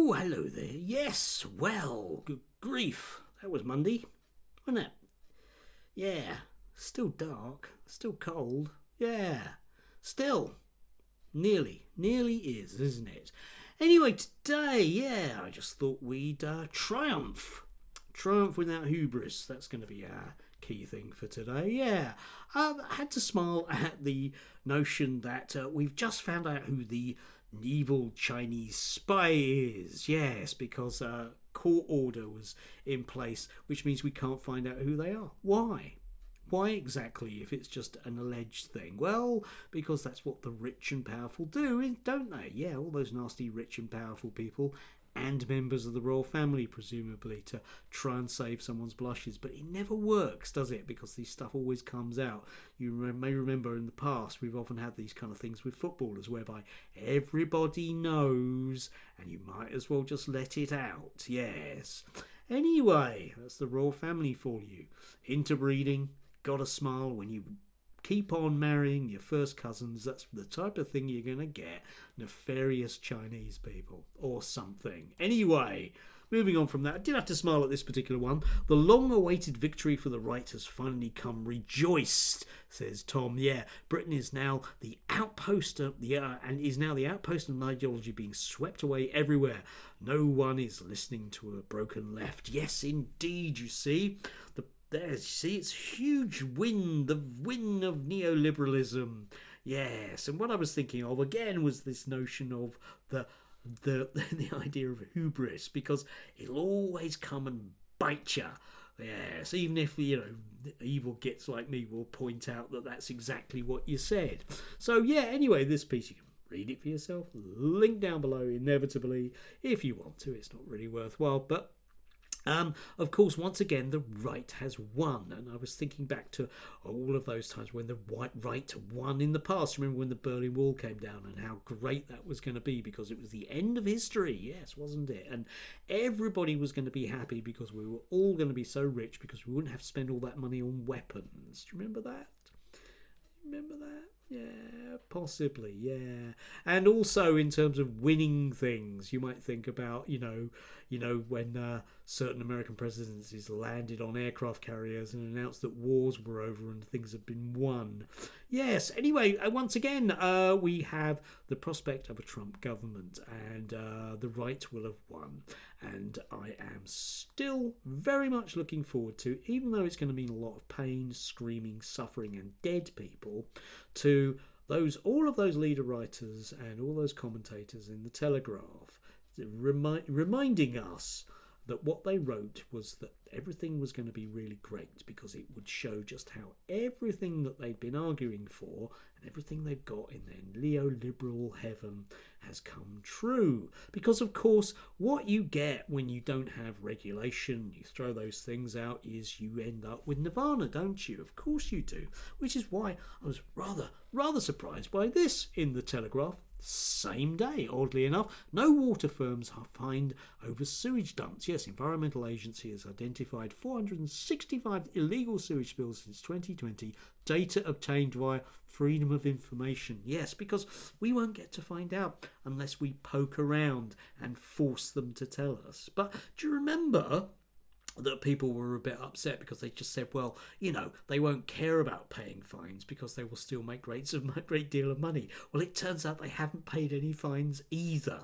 Oh, hello there. Yes, well, good grief. That was Monday, wasn't it? Yeah, still dark, still cold. Yeah, still. Nearly is, isn't it? Anyway, today, yeah, I just thought we'd triumph. Triumph without hubris. That's going to be our key thing for today. Yeah, I had to smile at the notion that we've just found out who the evil Chinese spy is. Yes, because court order was in place, which means we can't find out who they are. Why? Why exactly, if it's just an alleged thing? Well, because that's what the rich and powerful do, don't they? Yeah, all those nasty rich and powerful people and members of the royal family, presumably, to try and save someone's blushes. But it never works, does it? Because this stuff always comes out. You may remember in the past, we've often had these kind of things with footballers, whereby everybody knows, and you might as well just let it out. Yes. Anyway, that's the royal family for you. Interbreeding. Gotta smile when you keep on marrying your first cousins. That's the type of thing you're going to get. Nefarious Chinese people or something. Anyway, moving on from that, I did have to smile at this particular one. The long-awaited victory for the right has finally come. Rejoiced, says Tom. Yeah, Britain is now the outpost of the outpost of ideology being swept away everywhere. No one is listening to a broken left. Yes, indeed. You see, it's huge win, the win of neoliberalism. Yes, and what I was thinking of again was this notion of the idea of hubris, because it'll always come and bite you. Yes, even if evil gets like me will point out that that's exactly what you said. So yeah, anyway, this piece you can read it for yourself. Link down below, inevitably, if you want to. It's not really worthwhile, but of course, once again, the right has won. And I was thinking back to all of those times when the right won in the past. Remember when the Berlin Wall came down and how great that was going to be, because it was the end of history, yes, wasn't it? And everybody was going to be happy because we were all going to be so rich because we wouldn't have to spend all that money on weapons. Do you remember that? Remember that? Yeah, possibly, yeah. And also in terms of winning things, you might think about, when certain American presidencies landed on aircraft carriers and announced that wars were over and things had been won. Yes, anyway, once again, we have the prospect of a Trump government, and the right will have won. And I am still very much looking forward to, even though it's going to mean a lot of pain, screaming, suffering and dead people, to all of those leader writers and all those commentators in the Telegraph reminding us that what they wrote was that everything was going to be really great, because it would show just how everything that they'd been arguing for and everything they've got in their neoliberal heaven has come true. Because, of course, what you get when you don't have regulation, you throw those things out, is you end up with nirvana, don't you? Of course you do. Which is why I was rather surprised by this in the Telegraph. Same day, oddly enough, no water firms are fined over sewage dumps. Yes, Environmental Agency has identified 465 illegal sewage spills since 2020. Data obtained via Freedom of Information. Yes, because we won't get to find out unless we poke around and force them to tell us. But do you remember that people were a bit upset because they just said, well, they won't care about paying fines because they will still make a great deal of money. Well, it turns out they haven't paid any fines either.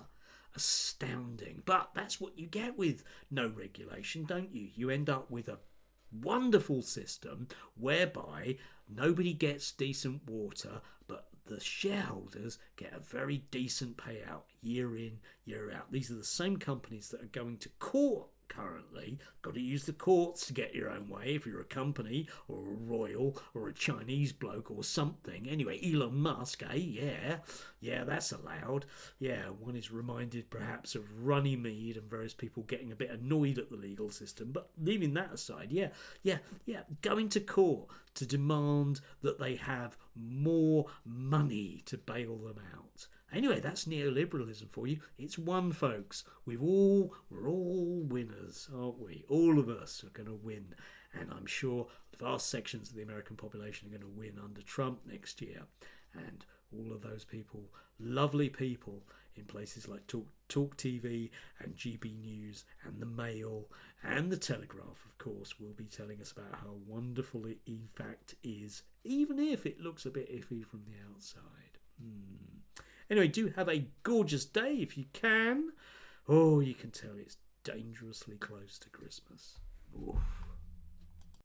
Astounding. But that's what you get with no regulation, don't you? You end up with a wonderful system whereby nobody gets decent water, but the shareholders get a very decent payout year in, year out. These are the same companies that are going to court currently. Got to use the courts to get your own way if you're a company or a royal or a Chinese bloke or something. Anyway, Elon Musk, yeah, that's allowed. Yeah, one is reminded perhaps of Runnymede and various people getting a bit annoyed at the legal system. But leaving that aside, yeah, going to court to demand that they have more money to bail them out. Anyway, that's neoliberalism for you. It's won, folks. We're all winners, aren't we? All of us are going to win. And I'm sure vast sections of the American population are going to win under Trump next year. And all of those people, lovely people in places like Talk TV and GB News and the Mail and the Telegraph, of course, will be telling us about how wonderful it in fact is, even if it looks a bit iffy from the outside. Anyway, do have a gorgeous day if you can. Oh, you can tell it's dangerously close to Christmas. Oof.